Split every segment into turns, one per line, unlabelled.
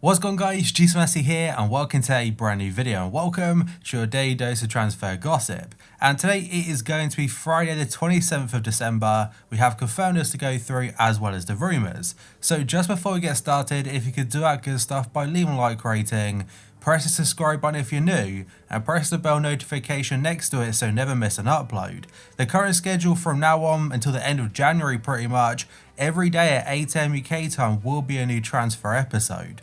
What's going on, guys? Messi here and welcome to a brand new video, and welcome to your daily dose of transfer gossip. And today it is going to be Friday the 27th of December. We have confirmed us to go through as well as the rumours. So just before we get started, if you could do that good stuff by leaving a like rating, press the subscribe button if you're new, and press the bell notification next to it so you never miss an upload. The current schedule from now on until the end of January pretty much, every day at 8 AM UK time will be a new transfer episode.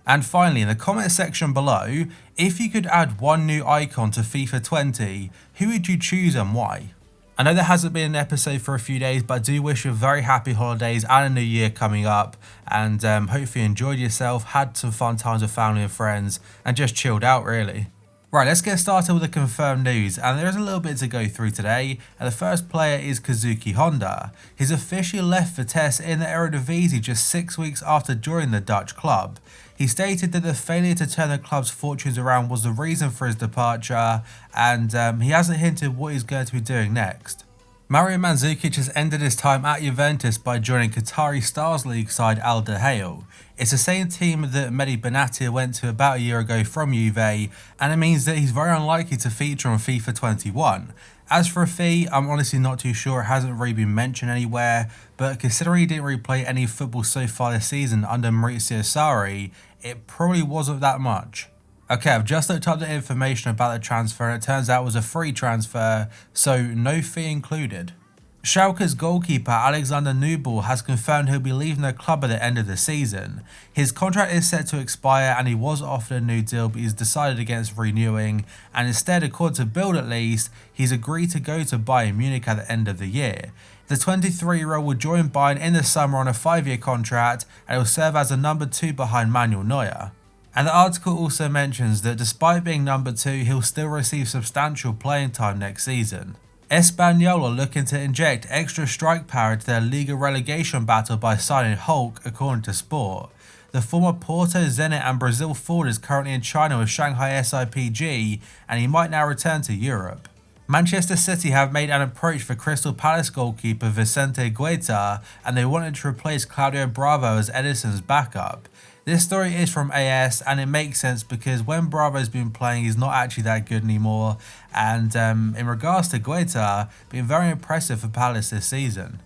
And finally, in the comment section below, if you could add one new icon to FIFA 20, who would you choose and why? I know there hasn't been an episode for a few days, but I do wish you very happy holidays and a new year coming up, and hopefully you enjoyed yourself, had some fun times with family and friends, and just chilled out really. Right, let's get started with the confirmed news, and there is a little bit to go through today, and the first player is Kazuki Honda. He's officially left Vitesse in the Eredivisie just 6 weeks after joining the Dutch club. He stated that the failure to turn the club's fortunes around was the reason for his departure, and he hasn't hinted what he's going to be doing next. Mario Mandzukic has ended his time at Juventus by joining Qatari Stars League side Al Duhail. It's the same team that Mehdi Benatia went to about a year ago from Juve, and it means that he's very unlikely to feature on FIFA 21. As for a fee, I'm honestly not too sure, it hasn't really been mentioned anywhere, but considering he didn't really play any football so far this season under Maurizio Sarri, it probably wasn't that much. Okay, I've just looked up the information about the transfer and it turns out it was a free transfer, so no fee included. Schalke's goalkeeper Alexander Nubel has confirmed he'll be leaving the club at the end of the season. His contract is set to expire and he was offered a new deal, but he's decided against renewing, and instead, according to Bild at least, he's agreed to go to Bayern Munich at the end of the year. The 23-year-old will join Bayern in the summer on a 5-year contract and will serve as a number 2 behind Manuel Neuer. And the article also mentions that despite being number 2, he'll still receive substantial playing time next season. Espanyol are looking to inject extra strike power into their Liga relegation battle by signing Hulk, according to Sport. The former Porto, Zenit and Brazil forward is currently in China with Shanghai SIPG, and he might now return to Europe. Manchester City have made an approach for Crystal Palace goalkeeper Vicente Guaita, and they wanted to replace Claudio Bravo as Edison's backup. This story is from AS, and it makes sense because when Bravo's been playing, he's not actually that good anymore, and in regards to Guaita, been very impressive for Palace this season.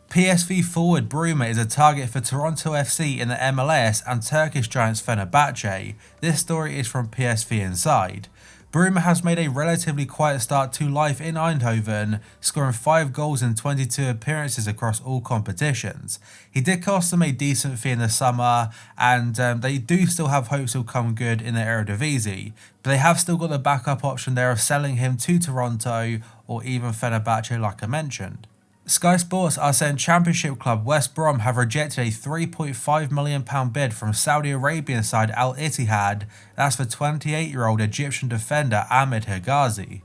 PSV forward Bruma is a target for Toronto FC in the MLS and Turkish giants Fenerbahce. This story is from PSV Inside. Bruma has made a relatively quiet start to life in Eindhoven, scoring 5 goals in 22 appearances across all competitions. He did cost them a decent fee in the summer, and they do still have hopes he'll come good in the Eredivisie, but they have still got the backup option there of selling him to Toronto or even Fenerbahce like I mentioned. Sky Sports are saying Championship club West Brom have rejected a £3.5 million bid from Saudi Arabian side Al Ittihad, that's for 28-year-old Egyptian defender Ahmed Hegazi.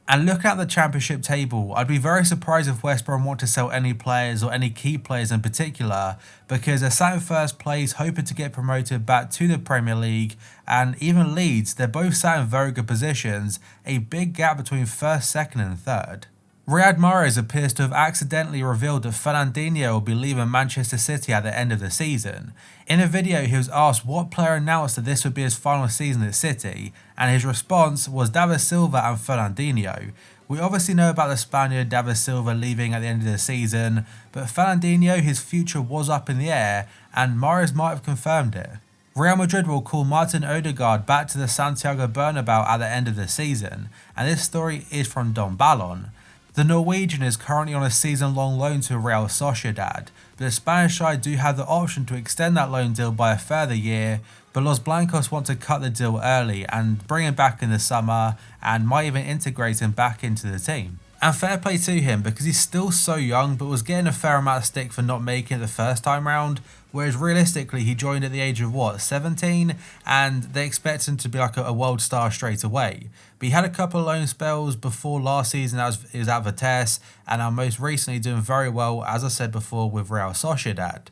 And looking at the Championship table, I'd be very surprised if West Brom want to sell any players or any key players in particular, because they're sat in first place hoping to get promoted back to the Premier League, and even Leeds, they're both sat in very good positions, a big gap between first, second and third. Riyad Mahrez appears to have accidentally revealed that Fernandinho will be leaving Manchester City at the end of the season. In a video, he was asked what player announced that this would be his final season at City, and his response was David Silva and Fernandinho. We obviously know about the Spaniard David Silva leaving at the end of the season, but Fernandinho, his future was up in the air, and Mahrez might have confirmed it. Real Madrid will call Martin Odegaard back to the Santiago Bernabeu at the end of the season, and this story is from Don Ballon. The Norwegian is currently on a season-long loan to Real Sociedad, but the Spanish side do have the option to extend that loan deal by a further year, but Los Blancos want to cut the deal early and bring him back in the summer and might even integrate him back into the team. And fair play to him because he's still so young but was getting a fair amount of stick for not making it the first time round, whereas realistically he joined at the age of 17, and they expect him to be like a world star straight away. But he had a couple of loan spells before last season as he was at Vitesse, and now most recently doing very well, as I said before, with Real Sociedad.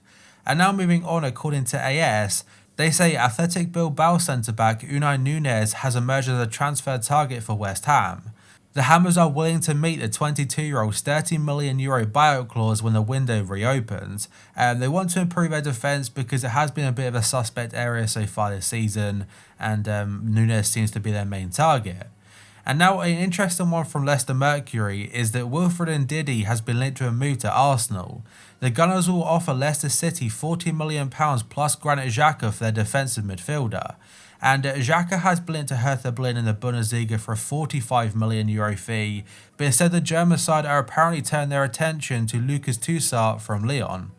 And now moving on, according to AS, they say Athletic Bilbao centre-back Unai Nunez has emerged as a transfer target for West Ham. The Hammers are willing to meet the 22-year-old's €30 million buyout clause when the window reopens. They want to improve their defence because it has been a bit of a suspect area so far this season, and Núñez seems to be their main target. And now an interesting one from Leicester Mercury is that Wilfred Ndidi has been linked to a move to Arsenal. The Gunners will offer Leicester City £40 million plus Granit Xhaka for their defensive midfielder. And Xhaka has been linked to Hertha Berlin in the Bundesliga for a €45 million fee, but instead the German side are apparently turning their attention to Lucas Toussaint from Lyon.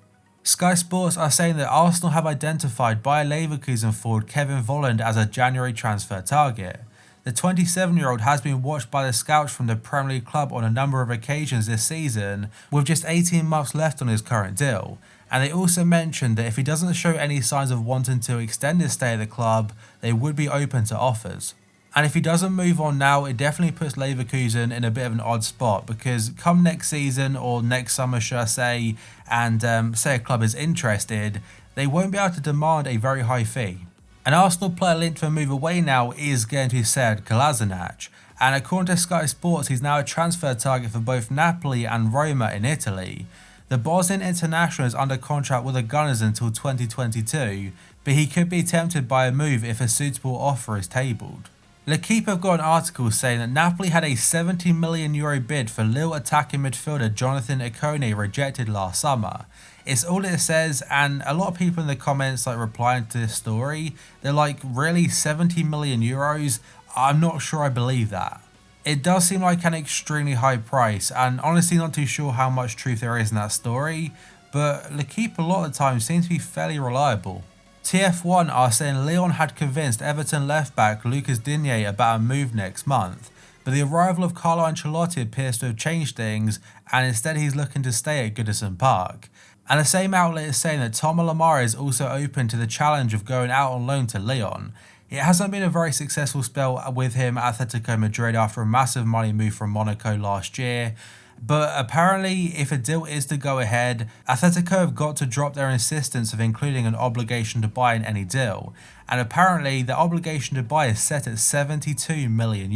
Sky Sports are saying that Arsenal have identified Bayer Leverkusen forward Kevin Volland as a January transfer target. The 27-year-old has been watched by the scouts from the Premier League club on a number of occasions this season, with just 18 months left on his current deal. And they also mentioned that if he doesn't show any signs of wanting to extend his stay at the club, they would be open to offers. And if he doesn't move on now, it definitely puts Leverkusen in a bit of an odd spot, because come next season, or next summer should I say, and say a club is interested, they won't be able to demand a very high fee. An Arsenal player linked to a move away now is going to be Sead Kolasinac, and according to Sky Sports, he's now a transfer target for both Napoli and Roma in Italy. The Bosnian international is under contract with the Gunners until 2022, but he could be tempted by a move if a suitable offer is tabled. L'Equipe have got an article saying that Napoli had a €70 million bid for Lille attacking midfielder Jonathan Ikone rejected last summer. It's all it says, and a lot of people in the comments replying to this story, they're like, really, €70 million? I'm not sure I believe that. It does seem like an extremely high price, and honestly not too sure how much truth there is in that story, but L'Equipe a lot of the time seems to be fairly reliable. TF1 are saying Lyon had convinced Everton left-back Lucas Digne about a move next month, but the arrival of Carlo Ancelotti appears to have changed things, and instead he's looking to stay at Goodison Park. And the same outlet is saying that Thomas Lemar is also open to the challenge of going out on loan to Lyon. It hasn't been a very successful spell with him at Atletico Madrid after a massive money move from Monaco last year, but apparently if a deal is to go ahead, Atletico have got to drop their insistence of including an obligation to buy in any deal, and apparently the obligation to buy is set at €72 million.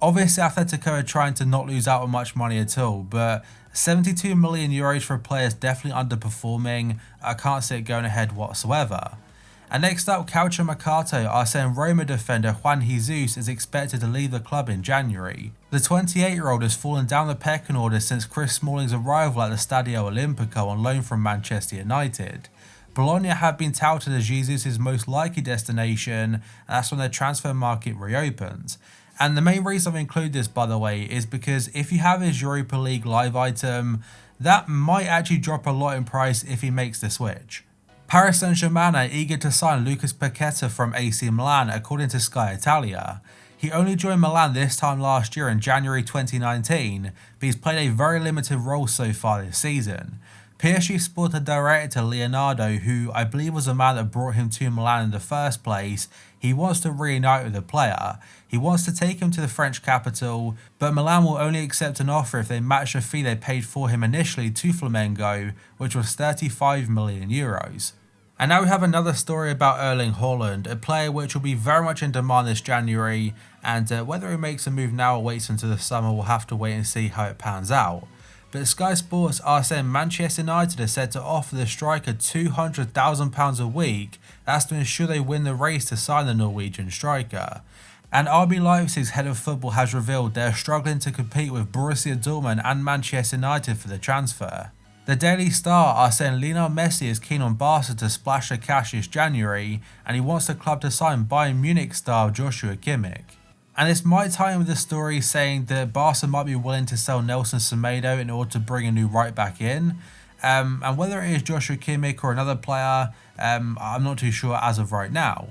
Obviously Atletico are trying to not lose out on much money at all, but €72 million for a player is definitely underperforming. I can't see it going ahead whatsoever. And next up, Calcio Mercato are saying Roma defender Juan Jesus is expected to leave the club in January. The 28-year-old has fallen down the pecking order since Chris Smalling's arrival at the Stadio Olimpico on loan from Manchester United. Bologna have been touted as Jesus' most likely destination, and that's when the transfer market reopens. And the main reason I've included this, by the way, is because if you have his Europa League live item, that might actually drop a lot in price if he makes the switch. Paris Saint-Germain are eager to sign Lucas Paqueta from AC Milan, according to Sky Italia. He only joined Milan this time last year in January 2019, but he's played a very limited role so far this season. PSG sporting director Leonardo, who I believe was the man that brought him to Milan in the first place, he wants to reunite with the player. He wants to take him to the French capital, but Milan will only accept an offer if they match the fee they paid for him initially to Flamengo, which was €35 million. And now we have another story about Erling Haaland, a player which will be very much in demand this January, and whether he makes a move now or waits until the summer, we'll have to wait and see how it pans out. But Sky Sports are saying Manchester United are said to offer the striker £200,000 a week. That's to ensure they win the race to sign the Norwegian striker. And RB Leipzig's head of football has revealed they're struggling to compete with Borussia Dortmund and Manchester United for the transfer. The Daily Star are saying Lionel Messi is keen on Barca to splash the cash this January, and he wants the club to sign Bayern Munich star Joshua Kimmich. And this might tie in with the story saying that Barca might be willing to sell Nelson Semedo in order to bring a new right back in. And whether it is Joshua Kimmich or another player, I'm not too sure as of right now.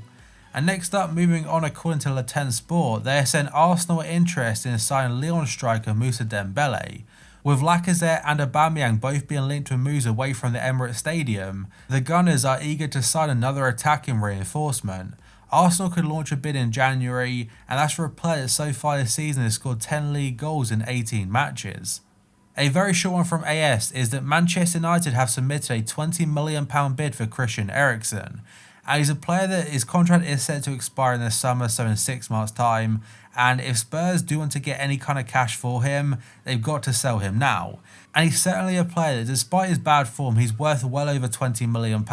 And next up, moving on, according to Le Temps Sport, they are saying Arsenal are interested in signing Lyon striker Moussa Dembele. With Lacazette and Aubameyang both being linked to moves away from the Emirates Stadium, the Gunners are eager to sign another attacking reinforcement. Arsenal could launch a bid in January, and that's for a player that so far this season has scored 10 league goals in 18 matches. A very short one from AS is that Manchester United have submitted a £20 million bid for Christian Eriksen, And he's a player that his contract is set to expire in the summer, so in 6 months' time. And if Spurs do want to get any kind of cash for him, they've got to sell him now. And he's certainly a player that, despite his bad form, he's worth well over £20 million,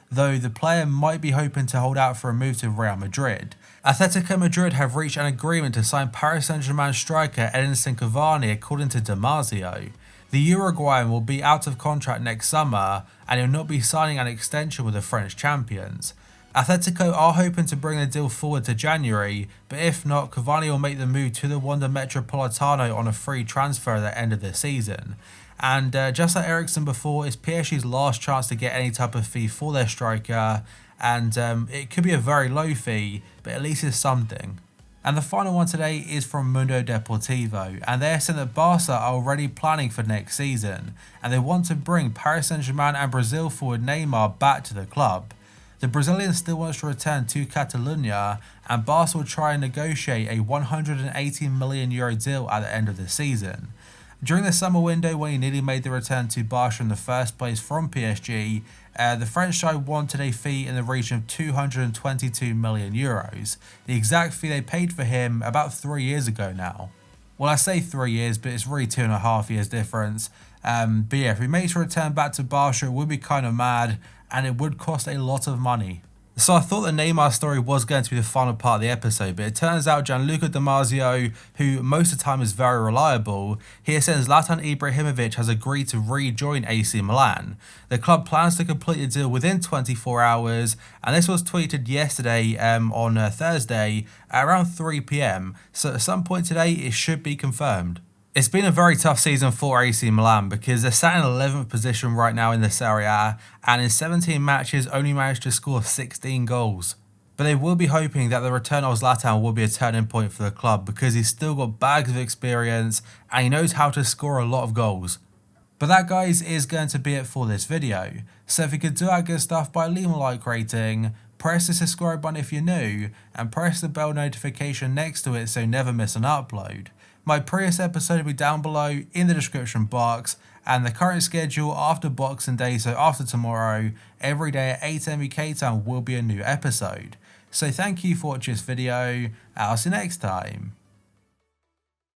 though the player might be hoping to hold out for a move to Real Madrid. Atletico Madrid have reached an agreement to sign Paris Saint-Germain striker Edinson Cavani, according to Damasio. The Uruguayan will be out of contract next summer, and he'll not be signing an extension with the French champions. Atletico are hoping to bring the deal forward to January, but if not, Cavani will make the move to the Wanda Metropolitano on a free transfer at the end of the season. And just like Eriksen before, it's PSG's last chance to get any type of fee for their striker, and it could be a very low fee, but at least it's something. And the final one today is from Mundo Deportivo, and they're saying that Barca are already planning for next season, and they want to bring Paris Saint-Germain and Brazil forward Neymar back to the club. The Brazilian still wants to return to Catalonia, and Barca will try and negotiate a €180 million deal at the end of the season. During the summer window, when he nearly made the return to Barca in the first place from PSG, the French side wanted a fee in the region of €222 million, the exact fee they paid for him about 3 years ago now. Well, I say 3 years, but it's really 2.5 years difference. But yeah, if he makes a return back to Barca, it would be kind of mad, and it would cost a lot of money. So I thought the Neymar story was going to be the final part of the episode, but it turns out Gianluca Damasio, who most of the time is very reliable, here says Zlatan Ibrahimovic has agreed to rejoin AC Milan. The club plans to complete the deal within 24 hours, and this was tweeted yesterday on Thursday at around 3 PM, so at some point today it should be confirmed. It's been a very tough season for AC Milan because they're sat in 11th position right now in the Serie A, and in 17 matches only managed to score 16 goals. But they will be hoping that the return of Zlatan will be a turning point for the club because he's still got bags of experience and he knows how to score a lot of goals. But that, guys, is going to be it for this video. So if you could do that good stuff by leaving a like rating, press the subscribe button if you're new, and press the bell notification next to it so you never miss an upload. My previous episode will be down below in the description box, and the current schedule after Boxing Day, so after tomorrow, every day at 8 AM UK time will be a new episode. So thank you for watching this video, I'll see you next time.